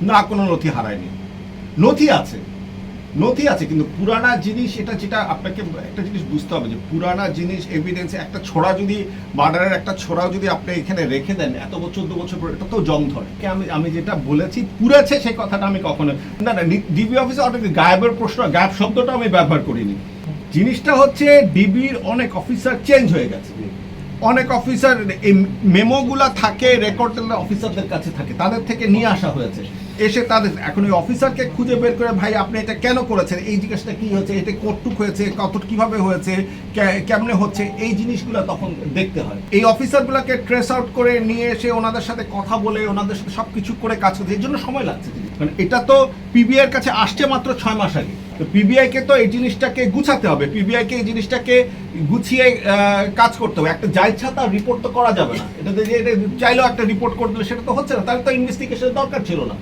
না, কোনো নথি হারায়নি। নথি আছে, নথি আছে, কিন্তু পুরানা জিনিস, এটা যেটা আপনাকে একটা জিনিস বুঝতে হবে যে পুরানা জিনিস এভিডেন্স, একটা ছোড়া যদি মার্ডারের একটা ছোড়াও যদি আপনি এখানে রেখে দেন এত বছর 14 বছর পর, এটা তো জং ধরে। আমি যেটা বলেছি পুড়েছে সেই কথাটা আমি কখনো না ডিবি অফিসে অনেক গায়েবের প্রশ্ন, গায়েব শব্দটা আমি ব্যবহার করিনি। জিনিসটা হচ্ছে ডিবির অনেক অফিসার চেঞ্জ হয়ে গেছে, অনেক অফিসার এই মেমোগুলা থাকে, রেকর্ড অফিসারদের কাছে থাকে, তাদের থেকে নিয়ে আসা হয়েছে, এসে তাদের এখন ওই অফিসারকে খুঁজে বের করে ভাই আপনি এটা কেন করেছেন, এই জিনিসটা কি হয়েছে, এটা কতটুক হয়েছে, কত কিভাবে হয়েছে, কেমনে হচ্ছে, এই জিনিসগুলো তখন দেখতে হয়। এই অফিসারগুলোকে ট্রেস আউট করে নিয়ে এসে ওনাদের সাথে কথা বলে ওনাদের সাথে সবকিছু করে কাজ করতে, এর জন্য সময় লাগছে। মানে এটা তো পিবিআই এর কাছে আসছে মাত্র 6 মাস আগে, তো পিবিআই কে তো এই জিনিসটাকে গুছাতে হবে, পিবিআই কে এই জিনিসটাকে গুছিয়ে কাজ করতে হবে। একটা যা ইচ্ছা তার রিপোর্ট তো করা যাবে না, এটা চাইলেও একটা রিপোর্ট করে দিলে সেটা তো হচ্ছে না, তাহলে তো ইনভেস্টিগেশনের দরকার ছিল না।